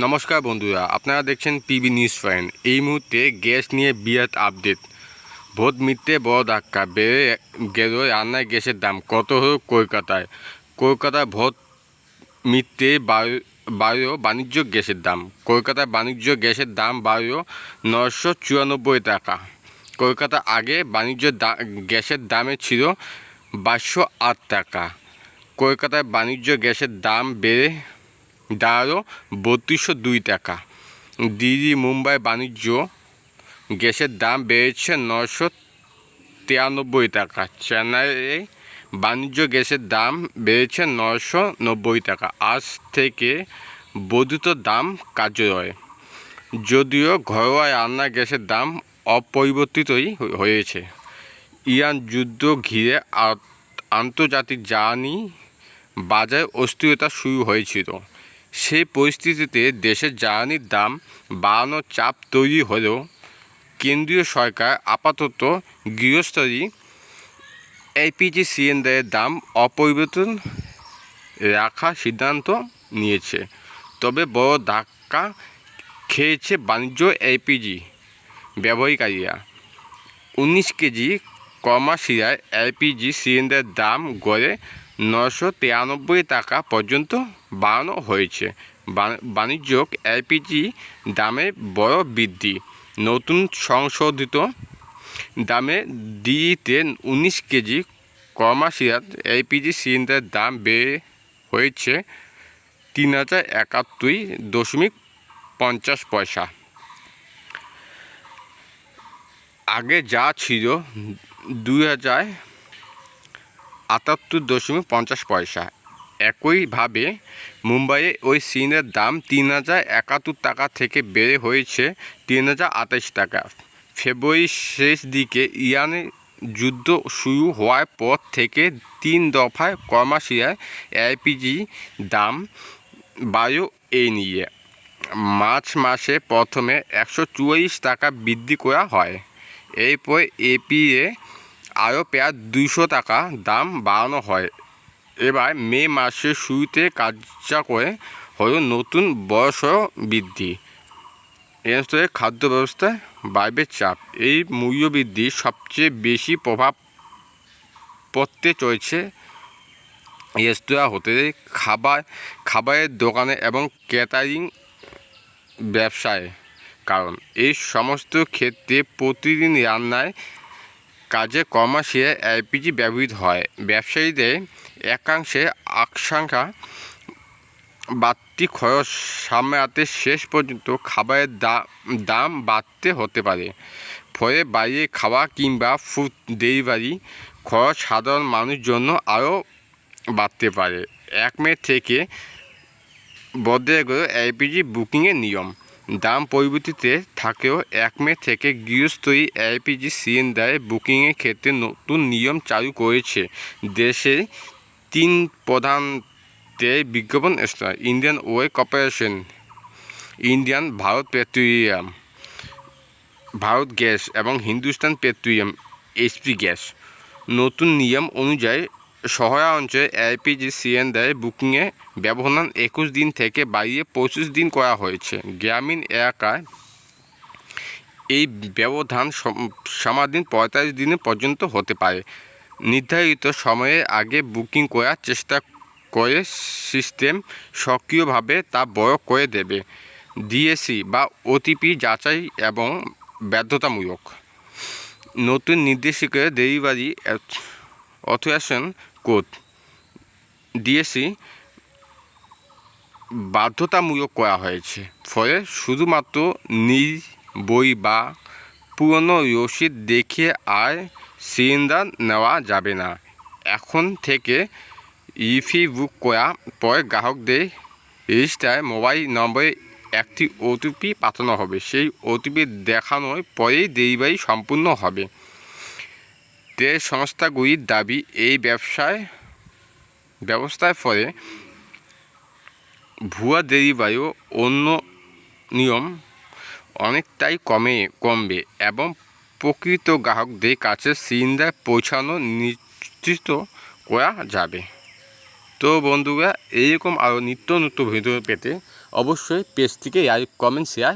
নমস্কার বন্ধুরা, আপনারা দেখছেন পিবি নিউজ পয়েন্ট। এই মুহূর্তে গ্যাস নিয়ে বিরাট আপডেট। ভোট মিটতে বড় ধাক্কা, বেড়ে গেল রান্নায় গ্যাসের দাম। কত হলো কলকাতায়? কলকাতায় ভোট মিটতে বাড়ল বাণিজ্য গ্যাসের দাম। কলকাতায় বাণিজ্য গ্যাসের দাম বাড়ল 994 টাকা। কলকাতা আগে বাণিজ্য গ্যাসের দামে ছিল 2208 টাকা। কলকাতায় বাণিজ্য গ্যাসের দাম বেড়ে দাঁড়ালো 3202 টাকা। দিল্লি মুম্বাই বাণিজ্য গ্যাসের দাম বেড়েছে 993 টাকা। চেন্নাইয়ে বাণিজ্য গ্যাসের দাম বেড়েছে 990 টাকা। আজ থেকে বর্ধিত দাম কার্যকর। যদিও ঘরোয়া রান্না গ্যাসের দাম অপরিবর্তিতই হয়েছে। ইরান যুদ্ধ ঘিরে আন্তর্জাতিক জ্বালানি বাজারে অস্থিরতা শুরু হয়েছিল। সেই পরিস্থিতিতে দেশের জ্বালানির দাম বাড়ানোর চাপ তৈরি হলেও কেন্দ্রীয় সরকার আপাতত গৃহস্থলী এলপিজি সিলিন্ডারের দাম অপরিবর্তন রাখার সিদ্ধান্ত নিয়েছে। তবে বড় ধাক্কা খেয়েছে বাণিজ্য এলপিজি ব্যবহারকারীরা। 19 কেজি কমার্শিয়াল এলপিজি সিলিন্ডারের দাম গড়ে 993 টাকা পর্যন্ত বাড়ানো হয়েছে। বাণিজ্যিক এলপিজি দামে বড় বৃদ্ধি। নতুন সংশোধিত দামে দিতে 19 কেজি কমার্শিয়াল এলপিজি সিলিন্ডারের দাম বেড়ে হয়েছে 3071.50 পয়সা। আগে যা ছিল 2078.50 পয়সা। একইভাবে মুম্বাইয়ে ওই সিলিন্ডারের দাম 3071 টাকা থেকে বেড়ে হয়েছে 3028 টাকা। ফেব্রুয়ারির শেষ দিকে ইরানে যুদ্ধ শুরু হওয়ার পর থেকে 3 দফায় কমার্শিয়াল এলপিজি দাম বাড়ল। এই নিয়ে মার্চ মাসে প্রথমে 144 টাকা বৃদ্ধি করা হয়। এরপর এপ্রিলে আরও প্রায় 200 টাকা দাম বাড়ানো হয়। এবার মে মাসের শুরুতে কার্যকর হলো নতুন বড়সড় বৃদ্ধি। এর স্তরে খাদ্য ব্যবস্থায় বাড়বে চাপ। এই মূল্যবৃদ্ধির সবচেয়ে বেশি প্রভাব পড়তে চলেছে রেস্তোরাঁ, হোটেলে, খাবারের দোকানে এবং ক্যাটারিং ব্যবসায়। কারণ এই সমস্ত ক্ষেত্রে প্রতিদিন রান্নায় কাজে কমার্শিয়াল এলপিজি ব্যবহৃত হয়। ব্যবসায়ীদের একাংশে আশঙ্কা বাড়তি খরচ সামলাতে শেষ পর্যন্ত খাবারের দাম বাড়তে হতে পারে। ফলে বাইরে খাওয়া কিংবা ফুড ডেলিভারি খরচ সাধারণ মানুষের জন্য আরও বাড়তে পারে। 1 মে থেকে বদলে গেল এলপিজি বুকিংয়ের নিয়ম। দাম পরিবর্তিত থাকলেও 1 মে থেকে গৃহস্থলী এলপিজি সিলিন্ডারের বুকিংয়ের ক্ষেত্রে নতুন নিয়ম চালু করেছে দেশের 3 প্রধান তেল বিজ্ঞাপন সংস্থা: Indian oil corporation, Indian Bharat petroleum, Bharat gas এবং হিন্দুস্তান পেট্রোলিয়াম এইচপি গ্যাস। নতুন নিয়ম অনুযায়ী শহরাঞ্চলে এলপিজি সিলিন্ডারের বুকিংয়ে ব্যবধান 21 দিন থেকে বাড়িয়ে 25 দিন করা হয়েছে। গ্রামীণ এলাকায় এই ব্যবধান সমাধান 45 দিন পর্যন্ত হতে পারে। নির্ধারিত সময়ের আগে বুকিং করার চেষ্টা করে সিস্টেম সক্রিয়ভাবে তা বড় করে দেবে। ডিএসি বা ওটিপি যাচাই এবং বাধ্যতামূলক। নতুন নির্দেশিকা ডেলিভারি অথরাইজেশন কোড ডিএসি বাধ্যতামূলক করা হয়েছে। ফলে শুধুমাত্র নীল বই বা পুরনো রসিদ দেখিয়ে আর সিলিন্ডার নেওয়া যাবে না। এখন থেকে রিফিল বুক করার পর গ্রাহকদের রেজিস্টার মোবাইল নম্বরে একটি ওটিপি পাঠানো হবে। সেই ওটিপি দেখানোর পরেই ডেলিভারি সম্পূর্ণ হবে। তেল সংস্থাগুলির দাবি, এই ব্যবস্থার ফলে ভুয়া ডেলিভারি ও অন্য নিয়ম অনেকটাই কমবে এবং প্রকৃত গ্রাহকদের কাছে সিলিন্ডার পৌঁছানো নিশ্চিত করা যাবে। তো বন্ধুরা, এইরকম আরও নিত্য নতুন ভিডিও পেতে অবশ্যই পেজটিকে লাইক, কমেন্ট, শেয়ার